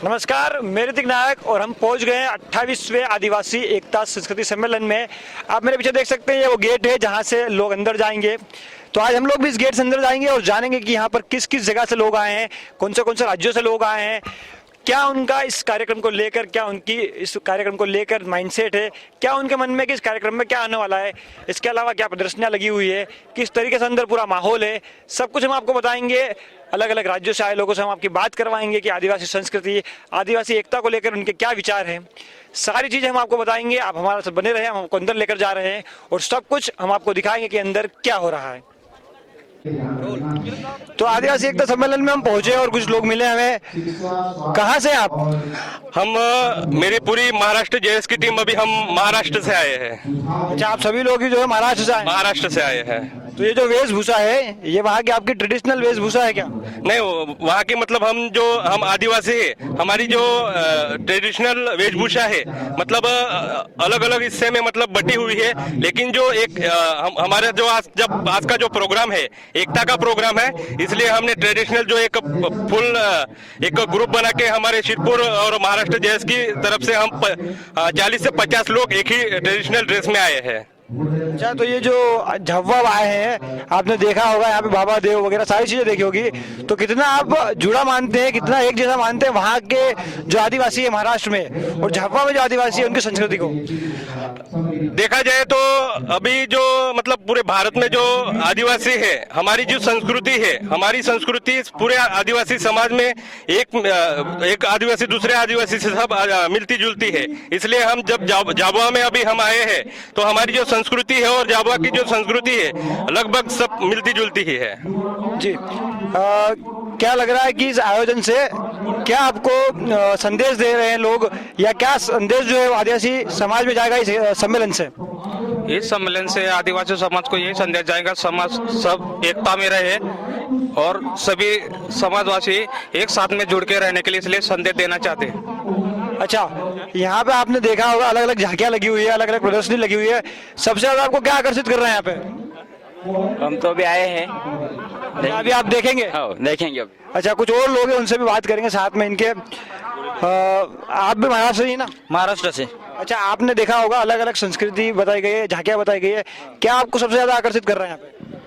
नमस्कार, मैं ऋतिक नायक और हम पहुंच गए हैं 28वें आदिवासी एकता संस्कृति सम्मेलन में। आप मेरे पीछे देख सकते हैं, ये वो गेट है जहां से लोग अंदर जाएंगे। तो आज हम लोग भी इस गेट से अंदर जाएंगे और जानेंगे कि यहाँ पर किस किस जगह से लोग आए हैं, कौन से राज्यों से लोग आए हैं, क्या उनका इस कार्यक्रम को लेकर, क्या उनकी इस कार्यक्रम को लेकर माइंडसेट है, क्या उनके मन में कि इस कार्यक्रम में क्या आने वाला है, इसके अलावा क्या प्रदर्शनियां लगी हुई है, किस तरीके से अंदर पूरा माहौल है, सब कुछ हम आपको बताएंगे। अलग अलग राज्यों से आए लोगों से हम आपकी बात करवाएंगे कि आदिवासी संस्कृति, आदिवासी एकता को लेकर उनके क्या विचार हैं। सारी चीज़ें हम आपको बताएंगे। आप हमारे साथ बने रहे, हम आपको अंदर लेकर जा रहे हैं और सब कुछ हम आपको दिखाएंगे कि अंदर क्या हो रहा है। तो आदिवासी एकता सम्मेलन में हम पहुंचे और कुछ लोग मिले हमें। कहाँ से आप? हम मेरी पूरी महाराष्ट्र जेएस की टीम, अभी हम महाराष्ट्र से आए हैं। अच्छा, आप सभी लोग ही जो है महाराष्ट्र से आए? महाराष्ट्र से आए हैं। तो ये जो वेशभूषा है, ये वहाँ की आपकी ट्रेडिशनल वेशभूषा है क्या? नहीं, वहाँ की मतलब हम आदिवासी है, हमारी जो ट्रेडिशनल वेशभूषा है मतलब अलग अलग हिस्से में मतलब बटी हुई है। लेकिन जो एक हमारा जो आज का जो प्रोग्राम है, एकता का प्रोग्राम है, इसलिए हमने ट्रेडिशनल जो एक फुल एक ग्रुप बना के हमारे शिरपुर और महाराष्ट्र जेएस की तरफ से हम 40 से 50 लोग एक ही ट्रेडिशनल ड्रेस में आए हैं। अच्छा, तो ये जो झव्वा आए हैं, आपने देखा होगा यहाँ पे बाबा देव वगैरह सारी चीजें देखी होगी, तो कितना आप जुड़ा मानते हैं, कितना एक जैसा मानते हैं वहाँ के जो आदिवासी है महाराष्ट्र में और झव्वा में जो आदिवासी है उनकी संस्कृति को? देखा जाए तो अभी जो मतलब पूरे भारत में जो आदिवासी है, हमारी जो संस्कृति है, हमारी संस्कृति पूरे आदिवासी समाज में एक आदिवासी दूसरे आदिवासी से सब मिलती जुलती है। इसलिए हम जब जाबुआ में अभी हम आए हैं तो हमारी जो संस्कृति है और जाबुआ की जो संस्कृति है लगभग सब मिलती जुलती ही है। जी, क्या लग रहा है कि इस आयोजन से क्या आपको संदेश दे रहे हैं लोग, या क्या संदेश जो है आदिवासी समाज में जाएगा इस सम्मेलन से? इस सम्मेलन से आदिवासी समाज को यही संदेश जाएगा, समाज सब एकता में रहे और सभी समाजवासी एक साथ में जुड़ के रहने के लिए इसलिए संदेश देना चाहते हैं। अच्छा, यहाँ पे आपने देखा होगा अलग अलग झांकियाँ लगी हुई है, अलग अलग प्रदर्शनी लगी हुई है। सबसे ज्यादा आपको क्या आकर्षित कर रहा है यहाँ पे? हम तो अभी आए हैं, अभी आप देखेंगे? हाँ, देखेंगे अभी। अच्छा, कुछ और लोग हैं, उनसे भी बात करेंगे साथ में इनके। आप भी महाराष्ट्र से ही ना? महाराष्ट्र से। अच्छा, आपने देखा होगा अलग अलग संस्कृति बताई गई है, झांकियाँ बताई गई है, क्या आपको सबसे ज्यादा आकर्षित कर रहा है यहाँ पे?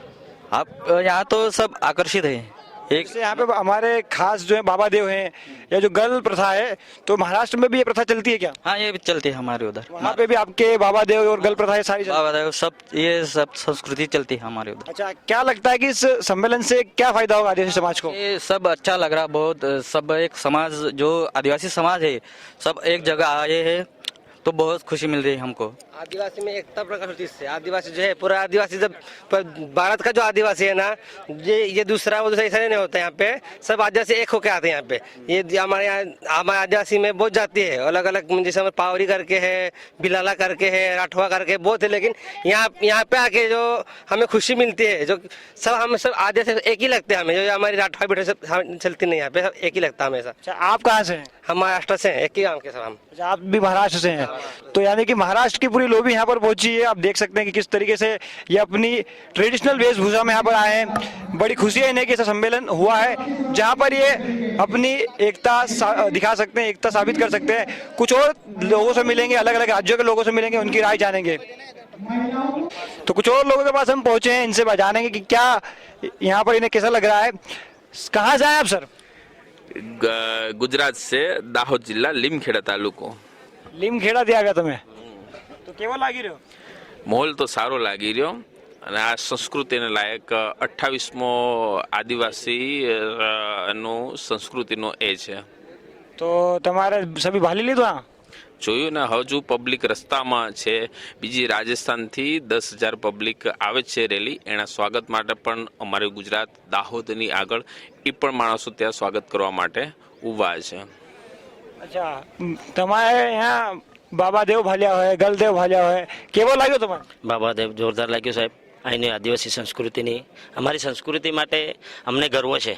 आप यहाँ तो सब आकर्षित है। एक से यहाँ पे हमारे खास जो है बाबा देव हैं, या जो गल प्रथा है, तो महाराष्ट्र में भी ये प्रथा चलती है क्या? हाँ, ये भी चलती है हमारे उधर। वहाँ पे भी आपके बाबा देव और गल प्रथा सारी बाबा देव सब, ये सब संस्कृति चलती है हमारे उधर। अच्छा, क्या लगता है कि इस सम्मेलन से क्या फायदा होगा आदिवासी समाज को? ये सब अच्छा लग रहा बहुत। सब एक समाज जो आदिवासी समाज है सब एक जगह आए हैं तो बहुत खुशी मिल रही है हमको। आदिवासी में एकता प्रकट होती है इससे। आदिवासी जो है पूरा आदिवासी, जब भारत का जो आदिवासी है ना, ये दूसरा वो दूसरा ऐसा नहीं होता। यहाँ पे सब आदिवासी एक होके आते हैं यहाँ पे। ये हमारे आदिवासी में बहुत जाति है, अलग अलग, जैसे पावरी करके है, बिलाला करके है, राठवा करके बहुत है। लेकिन यहाँ पे आके जो हमें खुशी मिलती है, जो सब हम सब आदिवासी एक ही लगते हैं हमें। जो हमारी राठवा बिठा सब चलती नहीं, यहाँ पे सब एक ही लगता है हमेशा। अच्छा, आप कहाँ से हैं? हम महाराष्ट्र से हैं, एक ही गाँव के सब हम। अच्छा, आप भी महाराष्ट्र से हैं, तो यानी कि महाराष्ट्र की पूरी लोग भी यहाँ पर पहुंची है। आप देख सकते हैं कि किस तरीके से ये अपनी ट्रेडिशनल वेशभूषा में यहाँ पर आए हैं। बड़ी खुशी है इन्हें कि ऐसा सम्मेलन हुआ है जहाँ पर ये अपनी एकता दिखा सकते हैं, एकता साबित कर सकते हैं। कुछ और लोगों से मिलेंगे, अलग अलग राज्यों के लोगों से मिलेंगे, उनकी राय जानेंगे। तो कुछ और लोगों के पास हम पहुंचे हैं, इनसे जानेंगे कि क्या यहाँ पर इन्हें कैसा लग रहा है। कहाँ से आए आप सर? गुजरात से, दाहोद जिला, લીમખેડા તાલુકો। લીમખેડા થી આવ્યા તમે, તો કેવો લાગી રહ્યો? માહોલ તો સારો લાગી રહ્યો અને આ સંસ્કૃતિને લાયક 28મો આદિવાસી નો સંસ્કૃતિનો એ છે। તો તમારે સભી ભાલી લીધું? હા, જોયું ને, હજુ પબ્લિક રસ્તામાં છે। બીજી રાજસ્થાનથી 10,000 પબ્લિક આવે છે રેલી, એના સ્વાગત માટે પણ અમારે ગુજરાત દાહોદની આગળ એ પણ માણસો ત્યાં સ્વાગત કરવા માટે ઊભા છે। अच्छा, તમારે यहाँ बाबा देव भाल्या है, गल देव भाल्या है, केवो लाग्यो तुम्हारे? बाबा देव जोरदार लाग्यो साहेब। અહીંની આદિવાસી સંસ્કૃતિની, અમારી સંસ્કૃતિ માટે અમને ગર્વ છે।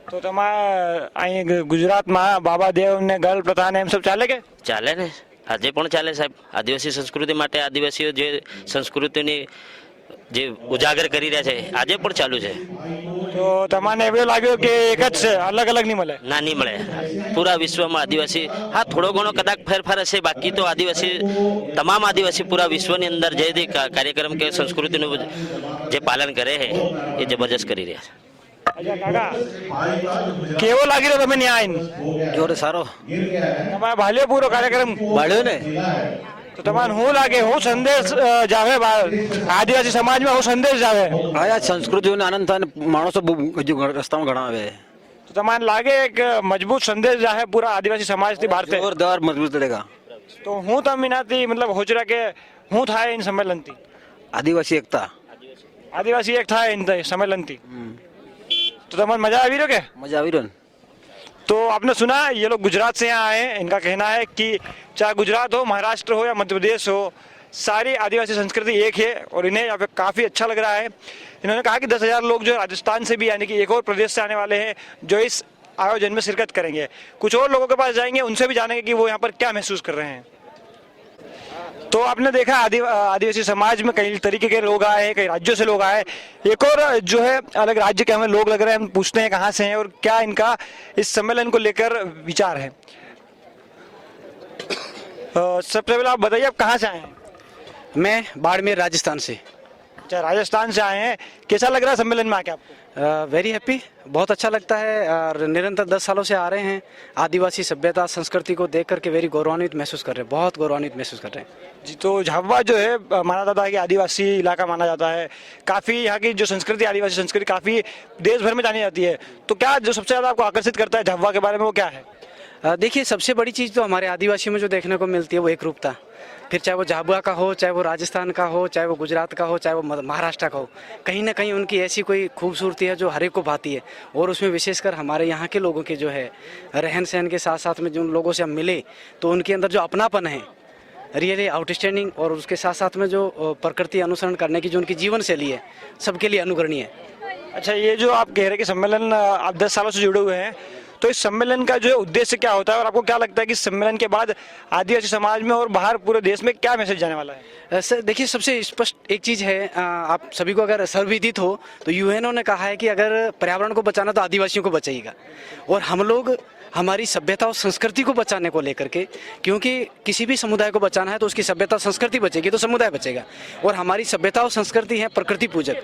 તો તમારે અહીં ગુજરાતમાં બાબા દેવ ને ગલ પ્રથા ને એમ सब ચાલે કે? ચાલે ને, આજે પણ ચાલે સાહેબ। આદિવાસી સંસ્કૃતિ માટે આદિવાસીઓ જે સંસ્કૃતિની જે ઉજાગર કરી રહ્યા છે આજે પણ ચાલુ છે। તો તમને એવું લાગ્યું કે એક જ છે, અલગ અલગ નહીં મળે? ના નહીં મળે. પૂરા વિશ્વમાં આદિવાસી, હા થોડો ઘણો કદાચ ફેરફાર હશે, બાકી તો આદિવાસી તમામ આદિવાસી પૂરા વિશ્વની અંદર જે તે કાર્યક્રમ કે સંસ્કૃતિનું જે પાલન કરે છે એ જબરજસ્ત કરી રહ્યા છે. અચ્છા કાકા, કેવો લાગી રહ્યો તમે ત્યાં આવીને? जोर सारो તમારા ભાલ્યો પૂરો કાર્યક્રમ बढ़ियो ने તો તમને શું લાગે, શું સંદેશ જાવે આદિવાસી સમાજમાં, શું સંદેશ જાવે? आया संस्कृति आनंद था माणसो रस्ता में घना आवे તો તમને લાગે કે મજબૂત સંદેશ જાહે પૂરા આદિવાસી સમાજથી બહાર? जोरदार मजबूत रहेगा. તો હું તમે એનાથી મતલબ હોચરા કે હું થાય એન સંમેલનથી? आदिवासी एकता आदिवासी एक था इन सम्मेलन थी, तो तुम्हें मजा आ रही हो क्या? मजा आ रही है. तो आपने सुना ये लोग गुजरात से यहाँ आए हैं, इनका कहना है कि चाहे गुजरात हो, महाराष्ट्र हो या मध्य प्रदेश हो, सारी आदिवासी संस्कृति एक है और इन्हें यहाँ पे काफ़ी अच्छा लग रहा है. इन्होंने कहा कि 10,000 लोग जो राजस्थान से भी यानी कि एक और प्रदेश से आने वाले हैं जो इस आयोजन में शिरकत करेंगे. कुछ और लोगों के पास जाएंगे, उनसे भी जानेंगे कि वो यहाँ पर क्या महसूस कर रहे हैं. तो आपने देखा आदिवासी समाज में कई तरीके के लोग आए हैं, कई राज्यों से लोग आए. एक और जो है अलग राज्य के हमें लोग लग रहे हैं, हम पूछते हैं कहाँ से हैं और क्या इनका इस सम्मेलन को लेकर विचार है. सबसे पहले आप बताइए, आप कहाँ से आए हैं? मैं बाड़मेर राजस्थान से. अच्छा, राजस्थान से आए हैं. कैसा लग रहा है सम्मेलन में आके आपको? वेरी हैप्पी, बहुत अच्छा लगता है और निरंतर 10 सालों से आ रहे हैं. आदिवासी सभ्यता संस्कृति को देख करके वेरी गौरवान्वित महसूस कर रहे हैं, बहुत गौरवान्वित महसूस कर रहे हैं. जी, तो झाबुआ जो है माना जाता है कि आदिवासी इलाका माना जाता है. काफ़ी यहाँ की जो संस्कृति, आदिवासी संस्कृति काफ़ी देश भर में जानी जाती है. तो क्या जो सबसे ज़्यादा आपको आकर्षित करता है झाबुआ के बारे में, वो क्या है? देखिए, सबसे बड़ी चीज़ तो हमारे आदिवासियों में जो देखने को मिलती है वो एक रूपता. फिर चाहे वो झाबुआ का हो, चाहे वो राजस्थान का हो, चाहे वो गुजरात का हो, चाहे वो महाराष्ट्र का हो, कहीं ना कहीं उनकी ऐसी कोई खूबसूरती है जो हर एक को भाती है. और उसमें विशेषकर हमारे यहाँ के लोगों के जो है रहन सहन के साथ साथ में जिन लोगों से हम मिले तो उनके अंदर जो अपनापन है रियली आउटस्टैंडिंग, और उसके साथ साथ में जो प्रकृति अनुसरण करने की जो उनकी जीवन शैली है सबके लिए अनुकरणीय है. अच्छा, ये जो आप कह रहे हैं कि सम्मेलन आप 10 सालों से जुड़े हुए हैं, तो इस सम्मेलन का जो है उद्देश्य क्या होता है और आपको क्या लगता है कि सम्मेलन के बाद आदिवासी समाज में और बाहर पूरे देश में क्या मैसेज जाने वाला है? सर देखिए, सबसे स्पष्ट एक चीज़ है, आप सभी को अगर सर्वविदित हो तो यूएनओ ने कहा है कि अगर पर्यावरण को बचाना तो आदिवासियों को बचाइएगा. और हम लोग हमारी सभ्यता और संस्कृति को बचाने को लेकर के, क्योंकि किसी भी समुदाय को बचाना है तो उसकी सभ्यता संस्कृति बचेगी तो समुदाय बचेगा. और हमारी सभ्यता और संस्कृति है प्रकृति पूजक.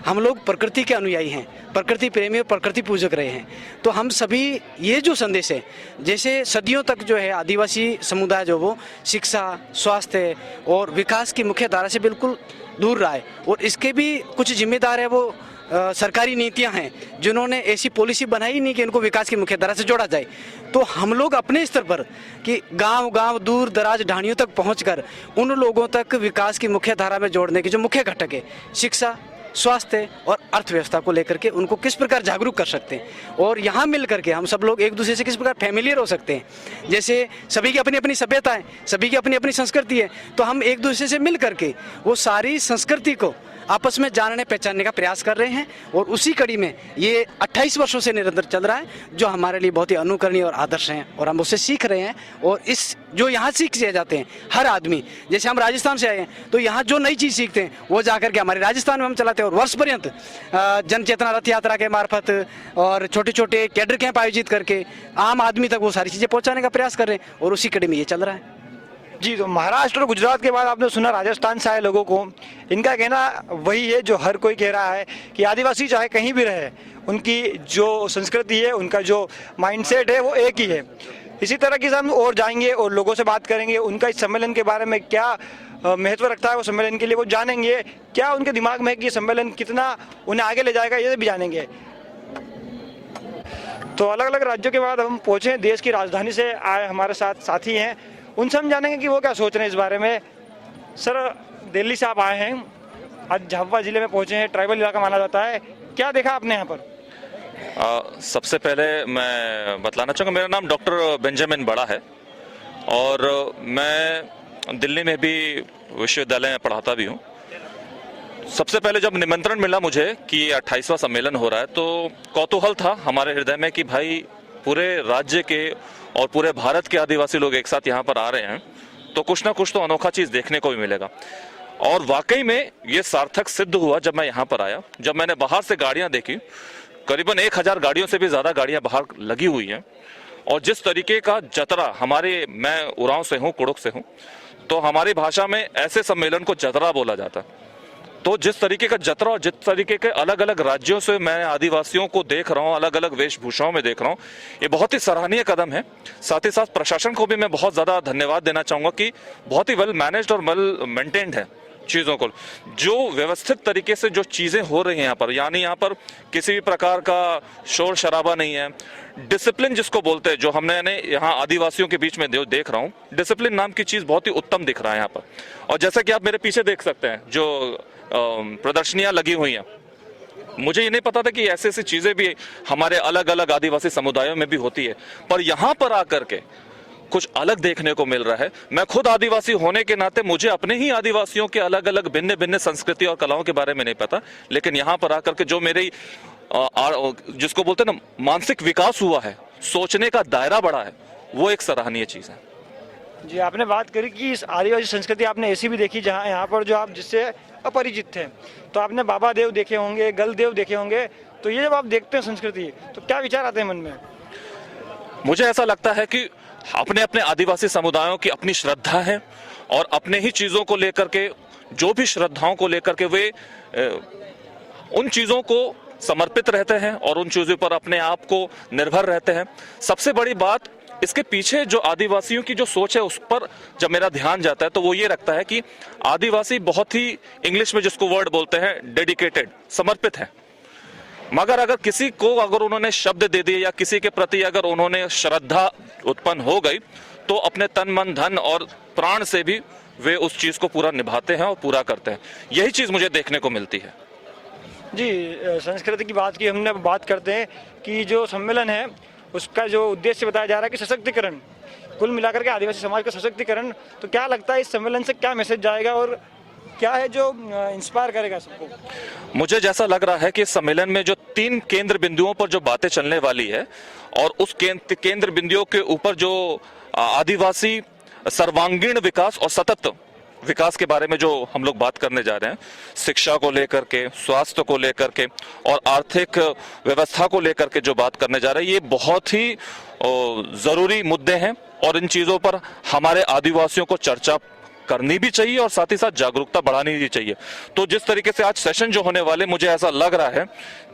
हम लोग प्रकृति के अनुयायी हैं, प्रकृति प्रेमी और प्रकृति पूजक रहे हैं. तो हम सभी ये जो संदेश है, जैसे सदियों तक जो है आदिवासी समुदाय जो वो शिक्षा, स्वास्थ्य और विकास की मुख्य धारा से बिल्कुल दूर रहा है, और इसके भी कुछ जिम्मेदार है वो सरकारी नीतियां हैं जिन्होंने ऐसी पॉलिसी बनाई नहीं कि इनको विकास की मुख्य धारा से जोड़ा जाए. तो हम लोग अपने स्तर पर कि गांव-गांव, दूर दराज ढाणियों तक पहुंचकर उन लोगों तक विकास की मुख्य धारा में जोड़ने की जो मुख्य घटक है शिक्षा, स्वास्थ्य और अर्थव्यवस्था को लेकर के उनको किस प्रकार जागरूक कर सकते हैं. और यहाँ मिल करके हम सब लोग एक दूसरे से किस प्रकार फैमिलियर हो सकते हैं. जैसे सभी की अपनी अपनी सभ्यता है, सभी की अपनी अपनी संस्कृति है, तो हम एक दूसरे से मिल करके वो सारी संस्कृति को आपस में जानने पहचानने का प्रयास कर रहे हैं. और उसी कड़ी में ये 28 वर्षों से निरंतर चल रहा है जो हमारे लिए बहुत ही अनुकरणीय और आदर्श हैं, और हम उससे सीख रहे हैं. और इस जो यहाँ सीख जाते हैं हर आदमी, जैसे हम राजस्थान से आए हैं तो यहाँ जो नई चीज़ सीखते हैं वो जाकर के हमारे राजस्थान में हम चलाते हैं. और वर्ष पर्यंत जन चेतना रथ यात्रा के मार्फत और छोटे छोटे कैडर कैंप आयोजित करके आम आदमी तक वो सारी चीज़ें पहुँचाने का प्रयास कर रहे हैं, और उसी कड़ी में ये चल रहा है. जी, तो महाराष्ट्र और गुजरात के बाद आपने सुना राजस्थान से आए लोगों को, इनका कहना वही है जो हर कोई कह रहा है कि आदिवासी चाहे कहीं भी रहे, उनकी जो संस्कृति है, उनका जो माइंडसेट है वो एक ही है. इसी तरह की हम और जाएंगे और लोगों से बात करेंगे, उनका इस सम्मेलन के बारे में क्या महत्व रखता है वो सम्मेलन के लिए, वो जानेंगे. क्या उनके दिमाग में है कि ये सम्मेलन कितना उन्हें आगे ले जाएगा, ये भी जानेंगे. तो अलग अलग राज्यों के बाद हम पहुँचे देश की राजधानी से आए हमारे साथ साथी हैं, उनसे हम जानेंगे कि वो क्या सोच रहे हैं इस बारे में. सर, दिल्ली से आप आए हैं, आज झाबुआ जिले में पहुंचे हैं, ट्राइबल इलाका माना जाता है. क्या देखा आपने यहाँ पर? सबसे पहले मैं बतलाना चाहूँगा, मेरा नाम डॉक्टर बेंजामिन बड़ा है और मैं दिल्ली में भी विश्वविद्यालय में पढ़ाता भी हूँ. सबसे पहले जब निमंत्रण मिला मुझे कि 28वां सम्मेलन हो रहा है तो कौतूहल था हमारे हृदय में कि भाई पूरे राज्य के और पूरे भारत के आदिवासी लोग एक साथ यहाँ पर आ रहे हैं तो कुछ ना कुछ तो अनोखा चीज़ देखने को भी मिलेगा. और वाकई में ये सार्थक सिद्ध हुआ जब मैं यहाँ पर आया. जब मैंने बाहर से गाड़ियाँ देखी करीबन 1000 गाड़ियों से भी ज्यादा गाड़ियां बाहर लगी हुई हैं। और जिस तरीके का जतरा मैं उरांव से हूं, कुड़ुक से हूं, तो हमारी भाषा में ऐसे सम्मेलन को जतरा बोला जाता है। तो जिस तरीके का जतरा और जिस तरीके के अलग अलग राज्यों से मैं आदिवासियों को देख रहा हूं, अलग अलग वेशभूषाओं में देख रहा हूं, ये बहुत ही सराहनीय कदम है। साथ ही साथ प्रशासन को भी मैं बहुत ज्यादा धन्यवाद देना चाहूंगा कि बहुत ही वेल मैनेज्ड और वेल मेंटेन्ड है चीजों को। जो व्यवस्थित तरीके से जो चीजें हो रही हैं यहाँ पर, यानी यहाँ पर किसी भी प्रकार का शोर शराबा नहीं है। डिसिप्लिन जिसको बोलते हैं, जो हमने यहाँ आदिवासियों के बीच में देख रहा हूँ, डिसिप्लिन नाम की चीज बहुत ही उत्तम दिख रहा है यहाँ पर। और जैसा कि आप मेरे पीछे देख सकते हैं, जो प्रदर्शनियां लगी हुई हैं, मुझे ये नहीं पता था कि ऐसी ऐसी चीजें भी हमारे अलग अलग आदिवासी समुदायों में भी होती है, पर यहाँ पर आकर के कुछ अलग देखने को मिल रहा है। मैं खुद आदिवासी होने के नाते मुझे अपने ही आदिवासियों के अलग अलग भिन्न भिन्न संस्कृति और कलाओं के बारे में नहीं पता, लेकिन यहाँ पर आकर के जो मेरी जिसको बोलते हैं ना, मानसिक विकास हुआ है, सोचने का दायरा बढ़ा है, वो एक सराहनीय चीज है। जी, आपने बात करी कि इस आदिवासी संस्कृति आपने ऐसी भी देखी जहाँ यहाँ पर जो आप जिससे अपरिचित थे, तो आपने बाबा देव देखे होंगे, गल देव देखे होंगे, तो ये जब आप देखते हैं संस्कृति तो क्या विचार आते हैं मन में? मुझे ऐसा लगता है कि अपने अपने आदिवासी समुदायों की अपनी श्रद्धा है और अपने ही चीजों को लेकर के, जो भी श्रद्धाओं को लेकर के वे उन चीजों को समर्पित रहते हैं और उन चीजों पर अपने आप को निर्भर रहते हैं। सबसे बड़ी बात इसके पीछे जो आदिवासियों की जो सोच है, उस पर जब मेरा ध्यान जाता है तो वो ये रखता है कि आदिवासी बहुत ही, इंग्लिश में जिसको वर्ड बोलते हैं डेडिकेटेड, समर्पित है। मगर अगर किसी को अगर उन्होंने शब्द दे दिए या किसी के प्रति अगर उन्होंने श्रद्धा उत्पन्न हो गई, तो अपने तन मन धन और प्राण से भी वे उस चीज को पूरा निभाते हैं और पूरा करते हैं। यही चीज मुझे देखने को मिलती है। जी, संस्कृति की बात की हमने, बात करते हैं कि जो सम्मेलन है उसका जो उद्देश्य बताया जा रहा है कि सशक्तिकरण, कुल मिलाकर के आदिवासी समाज का सशक्तिकरण, तो क्या लगता है इस सम्मेलन से क्या मैसेज जाएगा और क्या है जो इंस्पायर करेगा सबको? मुझे जैसा लग रहा है कि इस सम्मेलन में जो 3 केंद्र बिंदुओं पर जो बातें चलने वाली है और उस केंद्र बिंदुओं के ऊपर जो आदिवासी सर्वांगीण विकास और सतत विकास के बारे में जो हम लोग बात करने जा रहे हैं, शिक्षा को लेकर के, स्वास्थ्य को लेकर के और आर्थिक व्यवस्था को लेकर के जो बात करने जा रहे हैं, ये बहुत ही जरूरी मुद्दे हैं और इन चीजों पर हमारे आदिवासियों को चर्चा करनी भी चाहिए और साथ ही साथ जागरूकता बढ़ानी भी चाहिए। तो जिस तरीके से आज सेशन जो होने वाले, मुझे ऐसा लग रहा है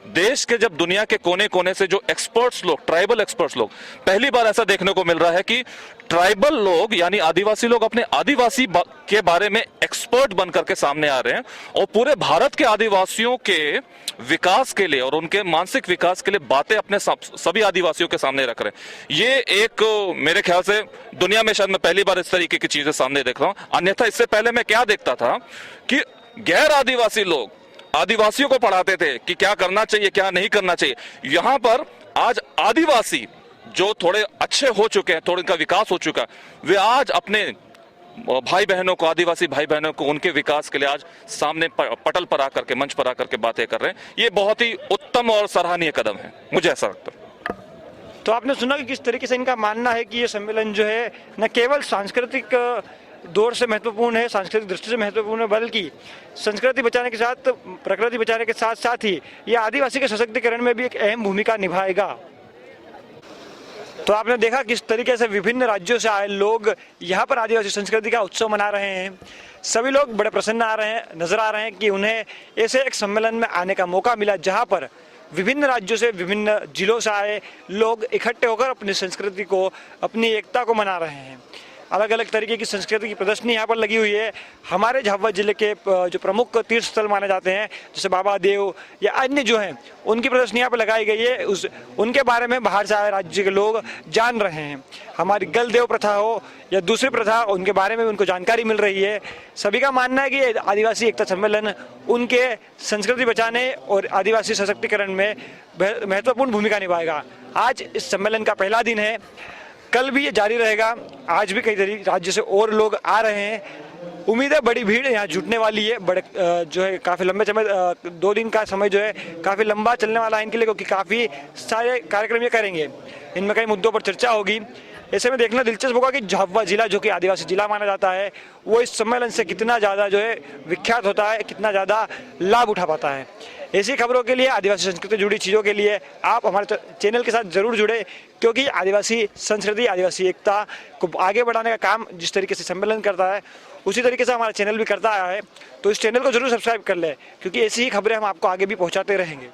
देश के, जब दुनिया के कोने कोने से जो एक्सपर्ट्स लोग, ट्राइबल एक्सपर्ट्स लोग, पहली बार ऐसा देखने को मिल रहा है कि ट्राइबल लोग यानी आदिवासी लोग अपने आदिवासी के बारे में एक्सपर्ट बनकर के सामने आ रहे हैं और पूरे भारत के आदिवासियों के विकास के लिए और उनके मानसिक विकास के लिए बातें अपने सभी आदिवासियों के सामने रख रहे हैं। ये एक, मेरे ख्याल से दुनिया में शायद मैं पहली बार इस तरीके की चीजें सामने देख रहा हूं। अन्यथा इससे पहले मैं क्या देखता था कि गैर आदिवासी लोग आदिवासियों को पढ़ाते थे कि क्या करना चाहिए, क्या नहीं करना चाहिए। यहां पर आज आदिवासी जो थोड़े अच्छे हो चुके हैं, थोड़ा इनका विकास हो चुका, वे आज अपने भाई बहनों को, आदिवासी भाई बहनों को, उनके विकास के लिए आज सामने पटल पर आकर के, मंच पर आकर के बातें कर रहे हैं। ये बहुत ही उत्तम और सराहनीय कदम है, मुझे ऐसा लगता है। तो आपने सुना कि किस तरीके से इनका मानना है कि ये सम्मेलन जो है न केवल सांस्कृतिक दौर से महत्वपूर्ण है, सांस्कृतिक दृष्टि से महत्वपूर्ण है, बल्कि संस्कृति बचाने के साथ, प्रकृति बचाने के साथ साथ ही ये आदिवासी के सशक्तिकरण में भी एक अहम भूमिका निभाएगा। तो आपने देखा किस तरीके से विभिन्न राज्यों से आए लोग यहाँ पर आदिवासी संस्कृति का उत्सव मना रहे हैं। सभी लोग बड़े प्रसन्न नजर आ रहे हैं कि उन्हें ऐसे एक सम्मेलन में आने का मौका मिला जहाँ पर विभिन्न राज्यों से, विभिन्न जिलों से आए लोग इकट्ठे होकर अपनी संस्कृति को, अपनी एकता को मना रहे हैं। अलग अलग तरीके की संस्कृति की प्रदर्शनी यहाँ पर लगी हुई है। हमारे झाबुआ जिले के जो प्रमुख तीर्थ स्थल माने जाते हैं, जैसे बाबा देव या अन्य जो हैं, उनकी प्रदर्शनी यहाँ पर लगाई गई है। उनके बारे में बाहर से आए राज्य के लोग जान रहे हैं। हमारी गल देव प्रथा हो या दूसरी प्रथा, उनके बारे में उनको जानकारी मिल रही है। सभी का मानना है कि आदिवासी एकता सम्मेलन उनके संस्कृति बचाने और आदिवासी सशक्तिकरण में महत्वपूर्ण भूमिका निभाएगा। आज इस सम्मेलन का पहला दिन है, कल भी ये जारी रहेगा। आज भी कई राज्य से और लोग आ रहे हैं। उम्मीद है बड़ी भीड़ यहाँ जुटने वाली है। बड़े जो है काफ़ी लंबे समय, 2 दिन का समय जो है काफ़ी लंबा चलने वाला है इनके लिए, क्योंकि काफ़ी सारे कार्यक्रम ये करेंगे। इनमें कई मुद्दों पर चर्चा होगी। ऐसे में देखना दिलचस्प होगा कि झाबुआ जिला जो कि आदिवासी जिला माना जाता है वो इस सम्मेलन से कितना ज़्यादा जो है विख्यात होता है, कितना ज़्यादा लाभ उठा पाता है। ऐसी खबरों के लिए, आदिवासी संस्कृति से जुड़ी चीज़ों के लिए आप हमारे चैनल के साथ जरूर जुड़े, क्योंकि आदिवासी संस्कृति, आदिवासी एकता को आगे बढ़ाने का काम जिस तरीके से सम्मेलन करता है उसी तरीके से हमारा चैनल भी करता आया है। तो इस चैनल को जरूर सब्सक्राइब कर लें, क्योंकि ऐसी ही खबरें हम आपको आगे भी पहुंचाते रहेंगे।